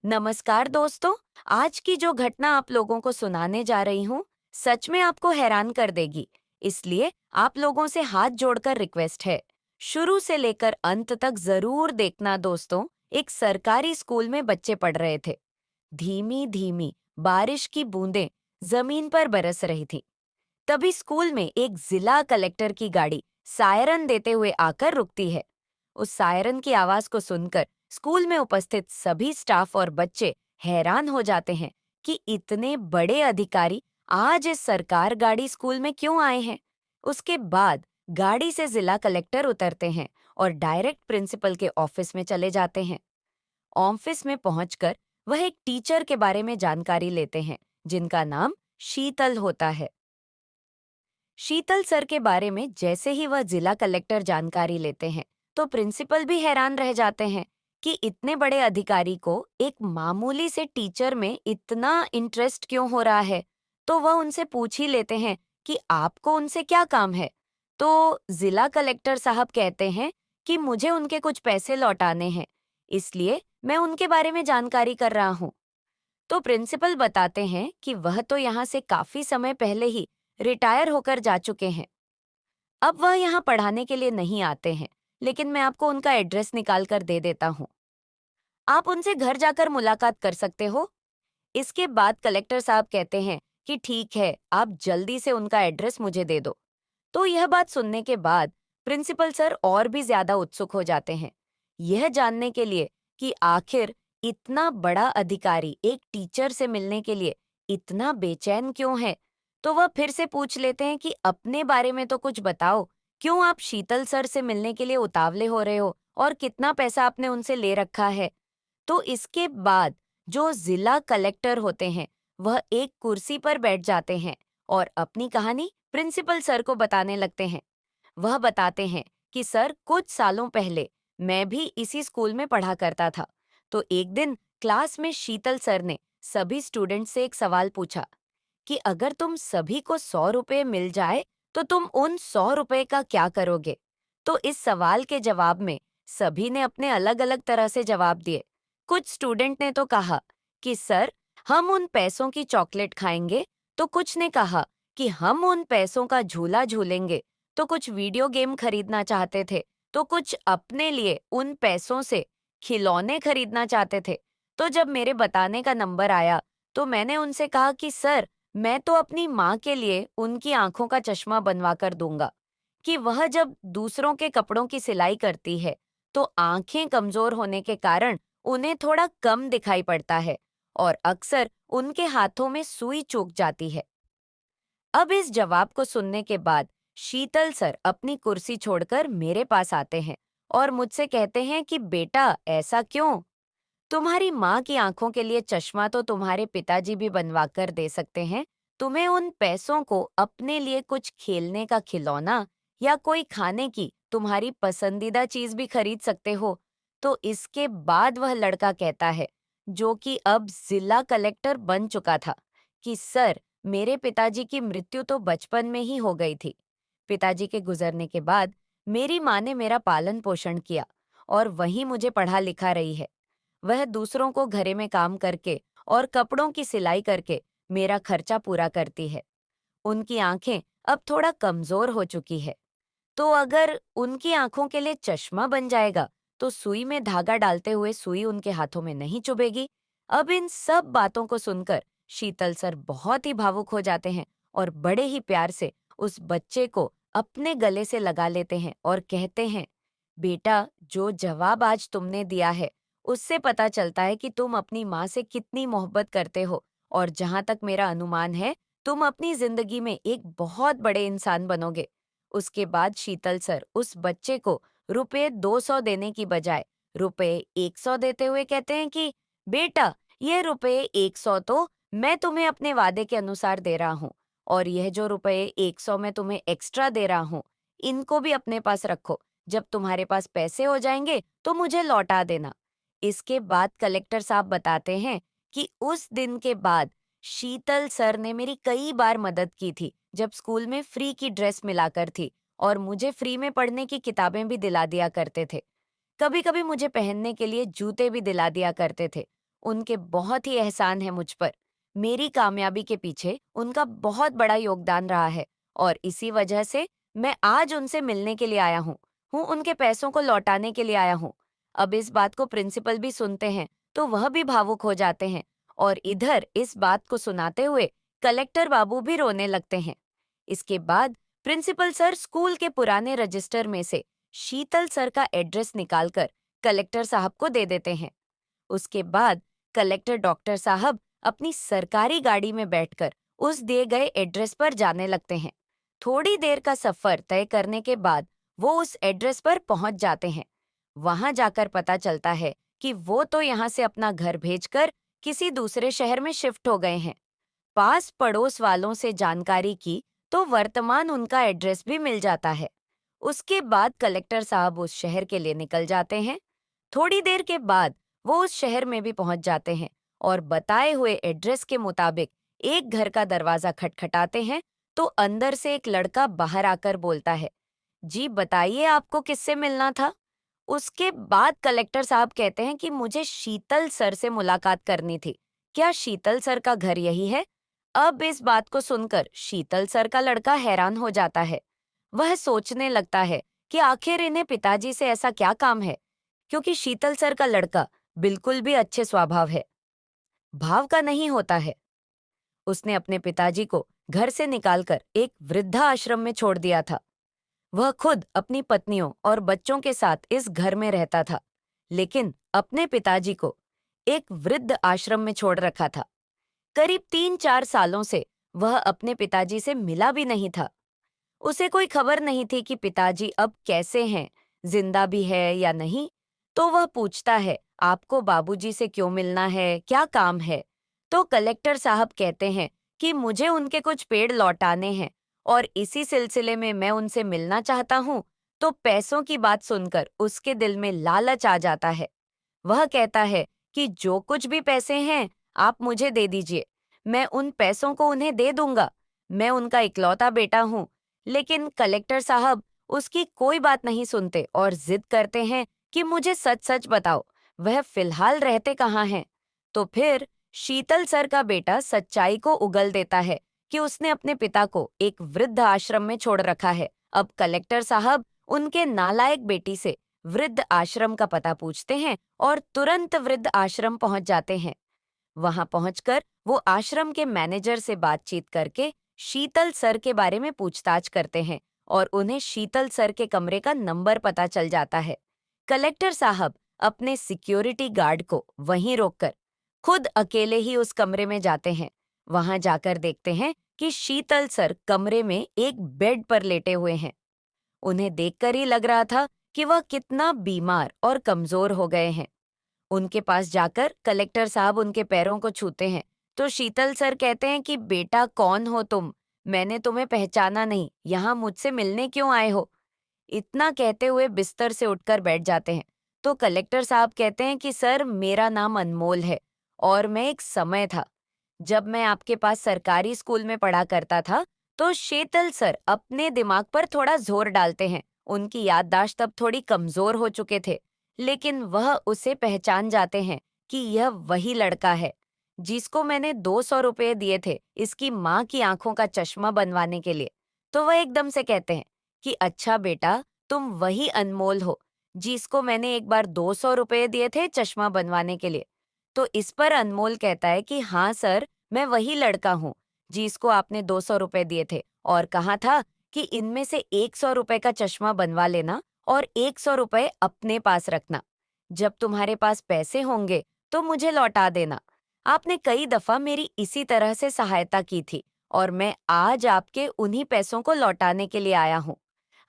नमस्कार दोस्तों। आज की जो घटना आप लोगों को सुनाने जा रही हूँ सच में आपको हैरान कर देगी। इसलिए आप लोगों से हाथ जोड़कर रिक्वेस्ट है, शुरू से लेकर अंत तक जरूर देखना दोस्तों। एक सरकारी स्कूल में बच्चे पढ़ रहे थे। धीमी धीमी बारिश की बूंदें जमीन पर बरस रही थी। तभी स्कूल में एक जिला कलेक्टर की गाड़ी सायरन देते हुए आकर रुकती है। उस सायरन की आवाज को सुनकर स्कूल में उपस्थित सभी स्टाफ और बच्चे हैरान हो जाते हैं कि इतने बड़े अधिकारी आज इस सरकार गाड़ी स्कूल में क्यों आए हैं। उसके बाद गाड़ी से जिला कलेक्टर उतरते हैं और डायरेक्ट प्रिंसिपल के ऑफिस में चले जाते हैं। ऑफिस में पहुंचकर वह एक टीचर के बारे में जानकारी लेते हैं जिनका नाम शीतल होता है। शीतल सर के बारे में जैसे ही वह जिला कलेक्टर जानकारी लेते हैं तो प्रिंसिपल भी हैरान रह जाते हैं कि इतने बड़े अधिकारी को एक मामूली से टीचर में इतना इंटरेस्ट क्यों हो रहा है। तो वह उनसे पूछ ही लेते हैं कि आपको उनसे क्या काम है। तो जिला कलेक्टर साहब कहते हैं कि मुझे उनके कुछ पैसे लौटाने हैं, इसलिए मैं उनके बारे में जानकारी कर रहा हूँ। तो प्रिंसिपल बताते हैं कि वह तो यहाँ से काफी समय पहले ही रिटायर होकर जा चुके हैं। अब वह यहाँ पढ़ाने के लिए नहीं आते हैं, लेकिन मैं आपको उनका एड्रेस निकाल कर दे देता हूँ। आप उनसे घर जाकर मुलाकात कर सकते हो। इसके बाद कलेक्टर साहब कहते हैं कि ठीक है, आप जल्दी से उनका एड्रेस मुझे दे दो। तो यह बात सुनने के बाद प्रिंसिपल सर और भी ज्यादा उत्सुक हो जाते हैं, यह जानने के लिए कि आखिर इतना बड़ा अधिकारी एक टीचर से मिलने के लिए इतना बेचैन क्यों है। तो वह फिर से पूछ लेते हैं कि अपने बारे में तो कुछ बताओ, क्यों आप शीतल सर से मिलने के लिए उतावले हो रहे हो और कितना पैसा आपने उनसे ले रखा है। तो इसके बाद जो जिला कलेक्टर होते हैं वह एक कुर्सी पर बैठ जाते हैं और अपनी कहानी प्रिंसिपल सर को बताने लगते हैं। वह बताते हैं कि सर, कुछ सालों पहले मैं भी इसी स्कूल में पढ़ा करता था। तो एक दिन क्लास में शीतल सर ने सभी स्टूडेंट से एक सवाल पूछा कि अगर तुम सभी को 100 रुपए मिल जाए तो तुम उन 100 रुपए का क्या करोगे। तो इस सवाल के जवाब में सभी ने अपने अलग अलग तरह से जवाब दिए। कुछ स्टूडेंट ने तो कहा कि सर, हम उन पैसों की चॉकलेट खाएंगे। तो कुछ ने कहा कि हम उन पैसों का झूला झूलेंगे। तो कुछ वीडियो गेम खरीदना चाहते थे। तो कुछ अपने लिए उन पैसों से खिलौने खरीदना चाहते थे। तो जब मेरे बताने का नंबर आया तो मैंने उनसे कहा कि सर, मैं तो अपनी माँ के लिए उनकी आंखों का चश्मा बनवा कर दूंगा कि वह जब दूसरों के कपड़ों की सिलाई करती है तो आंखें कमजोर होने के कारण उन्हें थोड़ा कम दिखाई पड़ता है और अक्सर उनके हाथों में सुई चूक जाती है। अब इस जवाब को सुनने के बाद शीतल सर अपनी कुर्सी छोड़कर मेरे पास आते हैं और मुझसे कहते हैं कि बेटा, ऐसा क्यों? तुम्हारी माँ की आंखों के लिए चश्मा तो तुम्हारे पिताजी भी बनवा कर दे सकते हैं। तुम्हें उन पैसों को अपने लिए कुछ खेलने का खिलौना या कोई खाने की तुम्हारी पसंदीदा चीज भी खरीद सकते हो। तो इसके बाद वह लड़का कहता है, जो कि अब जिला कलेक्टर बन चुका था, कि सर, मेरे पिताजी की मृत्यु तो बचपन में ही हो गई थी। पिताजी के गुजरने के बाद मेरी माँ ने मेरा पालन पोषण किया और वहीं मुझे पढ़ा लिखा रही है। वह दूसरों को घरे में काम करके और कपड़ों की सिलाई करके मेरा खर्चा पूरा करती है। उनकी आंखें अब थोड़ा कमजोर हो चुकी है। तो अगर उनकी आंखों के लिए चश्मा बन जाएगा तो सुई में धागा डालते हुए सुई उनके हाथों में नहीं चुभेगी। अब इन सब बातों को सुनकर शीतल सर बहुत ही भावुक हो जाते हैं और बड़े ही प्यार से उस बच्चे को अपने गले से लगा लेते हैं और कहते हैं, बेटा, जो जवाब आज तुमने दिया है उससे पता चलता है कि तुम अपनी माँ से कितनी मोहब्बत करते हो और जहां तक मेरा अनुमान है, तुम अपनी जिंदगी में एक बहुत बड़े इंसान बनोगे। उसके बाद शीतल सर उस बच्चे को रुपए 200 देने की बजाय रुपए 100 देते हुए कहते हैं कि बेटा, ये रुपए 100 तो मैं तुम्हें अपने वादे के अनुसार दे रहा हूँ और यह जो रुपए 100 मैं तुम्हें एक्स्ट्रा दे रहा हूँ, इनको भी अपने पास रखो। जब तुम्हारे पास पैसे हो जाएंगे तो मुझे लौटा देना। इसके बाद कलेक्टर साहब बताते हैं कि उस दिन के बाद शीतल सर ने मेरी कई बार मदद की थी जब स्कूल में फ्री की ड्रेस मिला कर थी और मुझे फ्री में पढ़ने की किताबें भी दिला दिया करते थे। कभी कभी मुझे पहनने के लिए जूते भी दिला दिया करते थे उनके बहुत ही एहसान है मुझ पर। मेरी कामयाबी के पीछे उनका बहुत बड़ा योगदान रहा है और इसी वजह से मैं आज उनसे मिलने के लिए आया हूँ उनके पैसों को लौटाने के लिए आया हूँ। अब इस बात को प्रिंसिपल भी सुनते हैं तो वह भी भावुक हो जाते हैं और इधर इस बात को सुनाते हुए कलेक्टर बाबू भी रोने लगते हैं। इसके बाद प्रिंसिपल सर स्कूल के पुराने रजिस्टर में से शीतल सर का एड्रेस निकालकर कलेक्टर साहब को दे देते हैं। उसके बाद कलेक्टर डॉक्टर साहब अपनी सरकारी गाड़ी में बैठकर उस दिए गए एड्रेस पर जाने लगते हैं। थोड़ी देर का सफर तय करने के बाद वो उस एड्रेस पर पहुंच जाते हैं। वहां जाकर पता चलता है कि वो तो यहाँ से अपना घर भेजकर किसी दूसरे शहर में शिफ्ट हो गए हैं। पास पड़ोस वालों से जानकारी की तो वर्तमान उनका एड्रेस भी मिल जाता है। उसके बाद कलेक्टर साहब उस शहर के लिए निकल जाते हैं। थोड़ी देर के बाद वो उस शहर में भी पहुंच जाते हैं और बताए हुए एड्रेस के मुताबिक एक घर का दरवाजा खटखटाते हैं तो अंदर से एक लड़का बाहर आकर बोलता है, जी बताइए आपको किससे मिलना था। उसके बाद कलेक्टर साहब कहते हैं कि मुझे शीतल सर से मुलाकात करनी थी। क्या शीतल सर का घर यही है? अब इस बात को सुनकर शीतल सर का लड़का हैरान हो जाता है। वह सोचने लगता है कि आखिर इन्हें पिताजी से ऐसा क्या काम है, क्योंकि शीतल सर का लड़का बिल्कुल भी अच्छे स्वभाव है, भाव का नहीं होता है। उसने अपने पिताजी को घर से निकालकर एक वृद्धा आश्रम में छोड़ दिया था। वह खुद अपनी पत्नियों और बच्चों के साथ इस घर में रहता था, लेकिन अपने पिताजी को एक वृद्ध आश्रम में छोड़ रखा था। करीब 3-4 सालों से वह अपने पिताजी से मिला भी नहीं था। उसे कोई खबर नहीं थी कि पिताजी अब कैसे हैं, जिंदा भी है या नहीं। तो वह पूछता है, आपको बाबूजी से क्यों मिलना है, क्या काम है? तो कलेक्टर साहब कहते हैं कि मुझे उनके कुछ पेड़ लौटाने हैं और इसी सिलसिले में मैं उनसे मिलना चाहता हूँ। तो पैसों की बात सुनकर उसके दिल में लालच आ जाता है। वह कहता है कि जो कुछ भी पैसे हैं आप मुझे दे दीजिए, मैं उन पैसों को उन्हें दे दूंगा। मैं उनका इकलौता बेटा हूँ। लेकिन कलेक्टर साहब उसकी कोई बात नहीं सुनते और जिद करते हैं कि मुझे सच सच बताओ, वह फिलहाल रहते कहाँ हैं। तो फिर शीतल सर का बेटा सच्चाई को उगल देता है कि उसने अपने पिता को एक वृद्ध आश्रम में छोड़ रखा है। अब कलेक्टर साहब उनके नालायक बेटी से वृद्ध आश्रम का पता पूछते हैं और तुरंत वृद्ध आश्रम पहुंच जाते हैं। वहां पहुंचकर वो आश्रम के मैनेजर से बातचीत करके शीतल सर के बारे में पूछताछ करते हैं और उन्हें शीतल सर के कमरे का नंबर पता चल जाता है। कलेक्टर साहब अपने सिक्योरिटी गार्ड को वहीं रोककर खुद अकेले ही उस कमरे में जाते हैं। वहां जाकर देखते हैं कि शीतल सर कमरे में एक बेड पर लेटे हुए हैं। उन्हें देखकर ही लग रहा था कि वह कितना बीमार और कमजोर हो गए हैं। उनके पास जाकर कलेक्टर साहब उनके पैरों को छूते हैं तो शीतल सर कहते हैं कि बेटा कौन हो तुम, मैंने तुम्हें पहचाना नहीं, यहाँ मुझसे मिलने क्यों आए हो? इतना कहते हुए बिस्तर से उठकर बैठ जाते हैं। तो कलेक्टर साहब कहते हैं कि सर मेरा नाम अनमोल है और मैं एक समय था जब मैं आपके पास सरकारी स्कूल में पढ़ा करता था तो शीतल सर अपने दिमाग पर थोड़ा जोर डालते हैं। उनकी याददाश्त अब थोड़ी कमजोर हो चुके थे, लेकिन वह उसे पहचान जाते हैं कि यह वही लड़का है जिसको मैंने 200 रुपए दिए थे इसकी माँ की आंखों का चश्मा बनवाने के लिए। तो वह एकदम से कहते हैं कि अच्छा बेटा, तुम वही अनमोल हो जिसको मैंने एक बार 200 रुपए दिए थे चश्मा बनवाने के लिए। तो इस पर अनमोल कहता है कि हाँ सर, मैं वही लड़का हूँ जिसको आपने 200 रुपए दिए थे और कहा था कि इनमें से 100 रुपए का चश्मा बनवा लेना और 100 रुपए अपने पास रखना। जब तुम्हारे पास पैसे होंगे तो मुझे लौटा देना। आपने कई दफा मेरी इसी तरह से सहायता की थी और मैं आज आपके उन्हीं पैसों को लौटाने के लिए आया हूँ।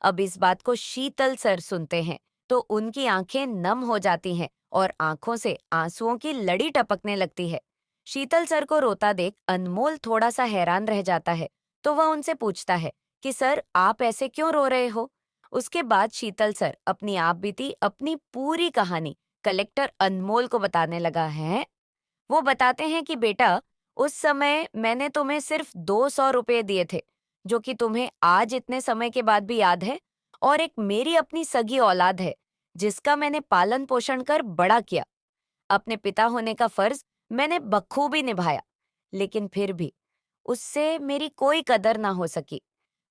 अब इस बात को शीतल सर सुनते हैं तो उनकी आंखें नम हो जाती हैं और आंखों से आंसुओं की लड़ी टपकने लगती है। शीतल सर को रोता देख अनमोल थोड़ा सा हैरान रह जाता है तो वह उनसे पूछता है कि सर आप ऐसे क्यों रो रहे हो? उसके बाद शीतल सर अपनी आप बीती अपनी पूरी कहानी कलेक्टर अनमोल को बताने लगा है। वो बताते हैं कि बेटा, उस समय मैंने तुम्हें सिर्फ 200 रुपए दिए थे, जो कि तुम्हें आज इतने समय के बाद भी याद है, और एक मेरी अपनी सगी औलाद है जिसका मैंने पालन पोषण कर बड़ा किया। अपने पिता होने का फर्ज मैंने बखूबी निभाया, लेकिन फिर भी उससे मेरी कोई कदर ना हो सकी।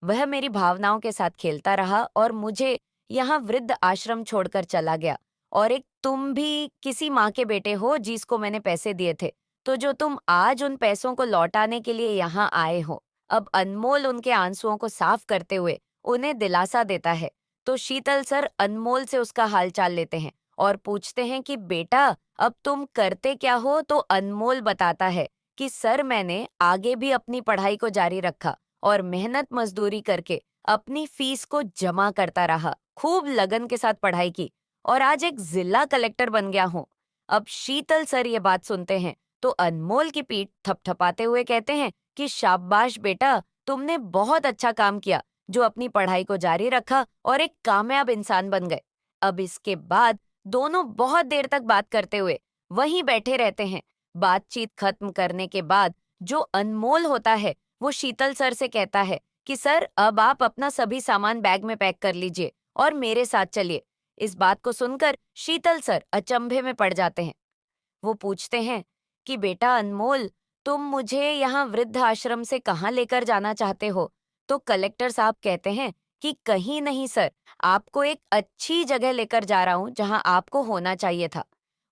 वह मेरी भावनाओं के साथ खेलता रहा और मुझे यहाँ वृद्ध आश्रम छोड़कर चला गया। और एक तुम भी किसी माँ के बेटे हो जिसको मैंने पैसे दिए थे, तो जो तुम आज उन पैसों को लौटाने के लिए यहाँ आए हो। अब अनमोल उनके आंसुओं को साफ करते हुए उन्हें दिलासा देता है, तो शीतल सर अनमोल से उसका हालचाल लेते हैं और पूछते हैं कि बेटा अब तुम करते क्या हो। तो अनमोल बताता है कि सर मैंने आगे भी अपनी पढ़ाई को जारी रखा और मेहनत मजदूरी करके अपनी फीस को जमा करता रहा, खूब लगन के साथ पढ़ाई की और आज एक जिला कलेक्टर बन गया हूँ। अब शीतल सर ये बात सुनते हैं तो अनमोल की पीठ थपथपाते हुए कहते हैं कि शाबाश बेटा, तुमने बहुत अच्छा काम किया जो अपनी पढ़ाई को जारी रखा और एक कामयाब इंसान बन गए। अब इसके बाद दोनों बहुत देर तक बात करते हुए वहीं बैठे रहते हैं। बातचीत खत्म करने के बाद जो अनमोल होता है वो शीतल सर से कहता है कि सर अब आप अपना सभी सामान बैग में पैक कर लीजिए और मेरे साथ चलिए। इस बात को सुनकर शीतल सर अचंभे में पड़ जाते हैं। वो पूछते हैं कि बेटा अनमोल, तुम मुझे यहाँ वृद्ध आश्रम से कहाँ लेकर जाना चाहते हो? तो कलेक्टर साहब कहते हैं कि कहीं नहीं सर, आपको एक अच्छी जगह लेकर जा रहा हूँ जहाँ आपको होना चाहिए था।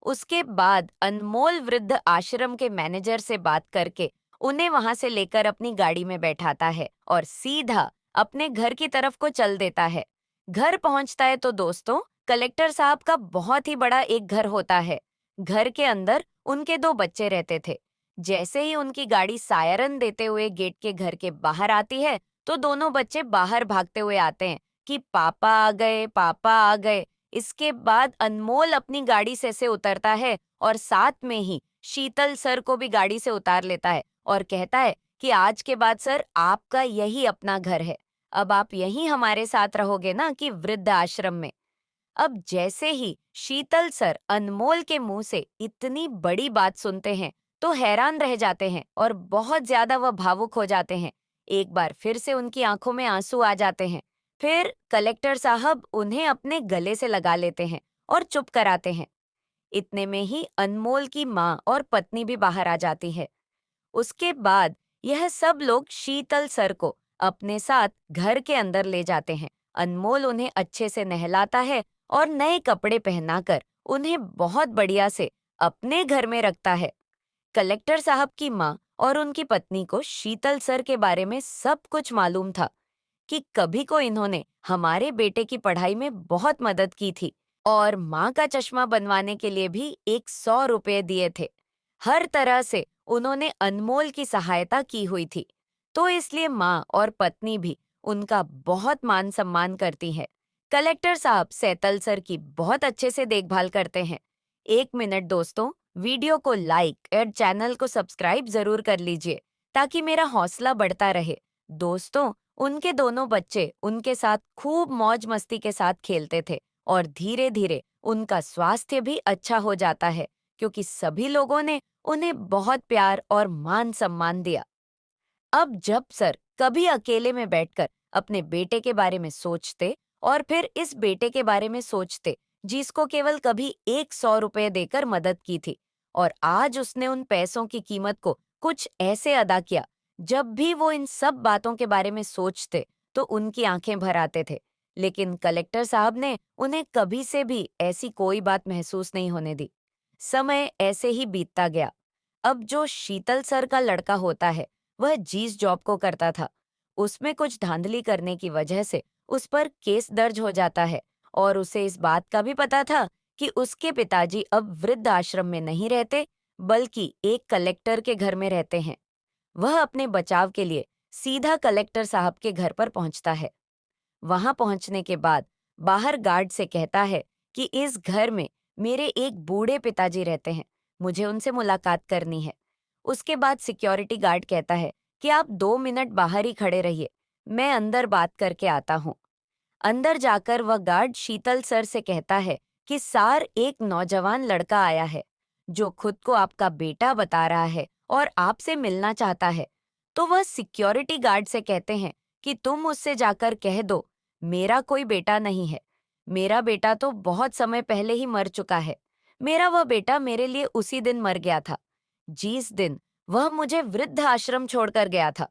उसके बाद अनमोल वृद्ध आश्रम के मैनेजर से बात करके उन्हें वहां से लेकर अपनी गाड़ी में बैठाता है और सीधा अपने घर की तरफ को चल देता है। घर पहुंचता है तो दोस्तों, कलेक्टर साहब का बहुत ही बड़ा एक घर होता है। घर के अंदर उनके दो बच्चे रहते थे। जैसे ही उनकी गाड़ी सायरन देते हुए गेट के घर के बाहर आती है, तो दोनों बच्चे बाहर भागते हुए आते हैं कि पापा आ गए, पापा आ गए। इसके बाद अनमोल अपनी गाड़ी से उतरता है और साथ में ही शीतल सर को भी गाड़ी से उतार लेता है और कहता है कि आज के बाद सर आपका यही अपना घर है। अब आप यहीं हमारे साथ रहोगे ना कि वृद्ध आश्रम में। अब जैसे ही शीतल सर अनमोल के मुंह से इतनी बड़ी बात सुनते हैं तो हैरान रह जाते हैं और बहुत ज्यादा वह भावुक हो जाते हैं। एक बार फिर से उनकी आंखों में आंसू आ जाते हैं। फिर कलेक्टर साहब उन्हें अपने गले से लगा लेते हैं और चुप कराते हैं। इतने में ही अनमोल की माँ और पत्नी भी बाहर आ जाती है। उसके बाद यह सब लोग शीतल सर को अपने साथ घर के अंदर ले जाते हैं। अनमोल उन्हें अच्छे से नहलाता है और नए कपड़े पहनाकर उन्हें बहुत बढ़िया से अपने घर में रखता है। कलेक्टर साहब की माँ और उनकी पत्नी को शीतल सर के बारे में सब कुछ मालूम था कि कभी को इन्होंने हमारे बेटे की पढ़ाई में बहुत मदद की थी और माँ का चश्मा बनवाने के लिए भी 100 रुपये दिए थे। हर तरह से उन्होंने अनमोल की सहायता की हुई थी, तो इसलिए माँ और पत्नी भी उनका बहुत मान सम्मान करती है। कलेक्टर साहब सैतल सर की बहुत अच्छे से देखभाल करते हैं। 1 मिनट दोस्तों, वीडियो को लाइक और चैनल को सब्सक्राइब जरूर कर लीजिए ताकि मेरा हौसला बढ़ता रहे। दोस्तों, उनके दोनों बच्चे उनके साथ खूब मौज मस्ती के साथ खेलते थे और धीरे धीरे उनका स्वास्थ्य भी अच्छा हो जाता है क्योंकि सभी लोगों ने उन्हें बहुत प्यार और मान सम्मान दिया। अब जब सर कभी अकेले में बैठकर अपने बेटे के बारे में सोचते और फिर इस बेटे के बारे में सोचते जिसको केवल कभी 100 रुपये देकर मदद की थी और आज उसने उन पैसों की कीमत को कुछ ऐसे अदा किया, जब भी वो इन सब बातों के बारे में सोचते तो उनकी आंखें भर आते थे। लेकिन कलेक्टर साहब ने उन्हें कभी से भी ऐसी कोई बात महसूस नहीं होने दी। समय ऐसे ही बीतता गया। अब जो शीतल सर का लड़का होता है वह जिस जॉब को करता था उसमें कुछ धांधली करने की वजह से उस पर केस दर्ज हो जाता है और उसे इस बात का भी पता था कि उसके पिताजी अब वृद्ध आश्रम में नहीं रहते बल्कि एक कलेक्टर के घर में रहते हैं। वह अपने बचाव के लिए सीधा कलेक्टर साहब के घर पर पहुंचता है। वहां पहुंचने के बाद बाहर गार्ड से कहता है कि इस घर में मेरे एक बूढ़े पिताजी रहते हैं, मुझे उनसे मुलाकात करनी है। उसके बाद सिक्योरिटी गार्ड कहता है कि आप 2 मिनट बाहर ही खड़े रहिए, मैं अंदर बात करके आता हूँ। अंदर जाकर वह गार्ड शीतल सर से कहता है कि सार एक नौजवान लड़का आया है जो खुद को आपका बेटा बता रहा है और आपसे मिलना चाहता है। तो वह सिक्योरिटी गार्ड से कहते हैं कि तुम उससे जाकर कह दो मेरा कोई बेटा नहीं है, मेरा बेटा तो बहुत समय पहले ही मर चुका है। मेरा वह बेटा मेरे लिए उसी दिन मर गया था, जिस दिन वह मुझे वृद्ध आश्रम छोड़कर गया था।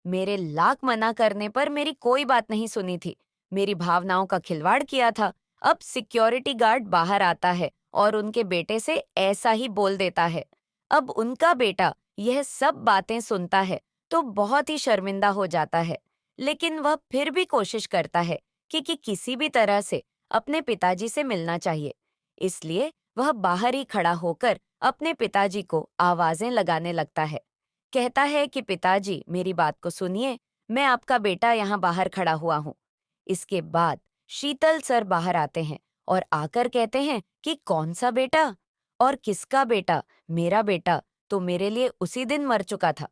मेरे लाख मना करने पर मेरी कोई बात नहीं सुनी थी, मेरी भावनाओं का खिलवाड़ किया था। अब सिक्योरिटी गार्ड बाहर आता है और उनके बेटे से ऐसा ही बोल देता है। अब उनका बेटा यह सब बातें सुनता है तो बहुत ही शर्मिंदा हो जाता है, लेकिन वह फिर भी कोशिश करता है कि किसी भी तरह से अपने पिताजी से मिलना चाहिए। इसलिए वह बाहर ही खड़ा होकर अपने पिताजी को आवाजें लगाने लगता है। कहता है कि पिताजी मेरी बात को सुनिए, मैं आपका बेटा यहाँ बाहर खड़ा हुआ हूँ। इसके बाद शीतल सर बाहर आते हैं और आकर कहते हैं कि कौन सा बेटा और किसका बेटा? मेरा बेटा तो मेरे लिए उसी दिन मर चुका था,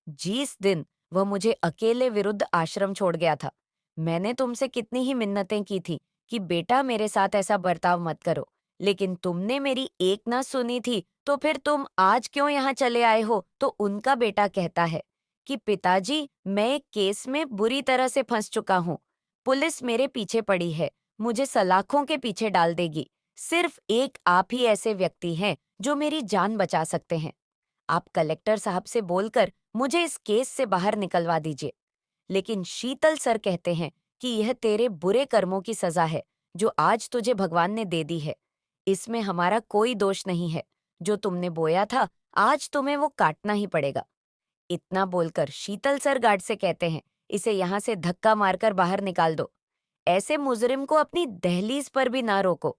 जिस दिन वह मुझे अकेले विरुद्ध आश्रम छोड़ गया था। मैंने तुमसे कितनी ही मिन्नतें की थी कि बेटा मेरे साथ ऐसा बर्ताव मत करो, लेकिन तुमने मेरी एक ना सुनी थी, तो फिर तुम आज क्यों यहाँ चले आए हो? तो उनका बेटा कहता है कि पिताजी, मैं एक केस में बुरी तरह से फंस चुका हूँ। पुलिस मेरे पीछे पड़ी है, मुझे सलाखों के पीछे डाल देगी। सिर्फ एक आप ही ऐसे व्यक्ति हैं जो मेरी जान बचा सकते हैं। आप कलेक्टर साहब से बोलकर मुझे इस केस से बाहर निकलवा दीजिए। लेकिन शीतल सर कहते हैं कि यह तेरे बुरे कर्मों की सजा है जो आज तुझे भगवान ने दे दी है। इसमें हमारा कोई दोष नहीं है। जो तुमने बोया था, आज तुम्हें वो काटना ही पड़ेगा। इतना बोलकर शीतल सर गार्ड से कहते हैं, इसे यहाँ से धक्का मारकर बाहर निकाल दो। ऐसे मुजरिम को अपनी दहलीज पर भी ना रोको।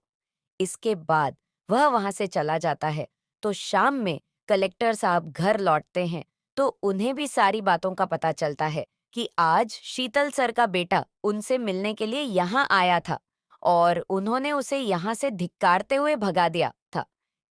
इसके बाद वह वहां से चला जाता है। तो शाम में कलेक्टर साहब घर लौटते हैं तो उन्हें भी सारी बातों का पता चलता है कि आज शीतल सर का बेटा उनसे मिलने के लिए यहाँ आया था और उन्होंने उसे यहाँ से धिक्कारते हुए भगा दिया था।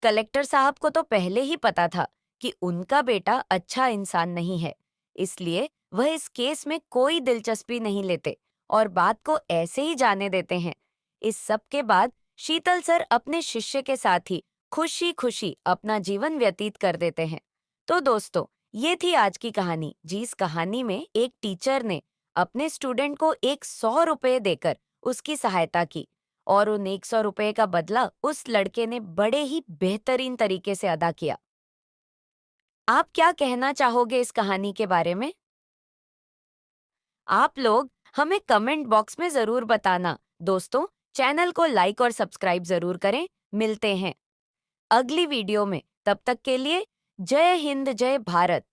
कलेक्टर साहब को तो पहले ही पता था कि उनका बेटा अच्छा इंसान नहीं है, इसलिए वह इस केस में कोई दिलचस्पी नहीं लेते और बात को ऐसे ही जाने देते हैं। इस सब के बाद शीतल सर अपने शिष्य के साथ ही खुशी खुशी अपना जीवन व्यतीत कर देते हैं। तो दोस्तों, ये थी आज की कहानी, जिस कहानी में एक टीचर ने अपने स्टूडेंट को 100 रुपए देकर उसकी सहायता की और उन 100 रुपए का बदला उस लड़के ने बड़े ही बेहतरीन तरीके से अदा किया। आप क्या कहना चाहोगे इस कहानी के बारे में? आप लोग हमें कमेंट बॉक्स में जरूर बताना। दोस्तों, चैनल को लाइक और सब्सक्राइब जरूर करें। मिलते हैं अगली वीडियो में। तब तक के लिए जय हिंद, जय भारत।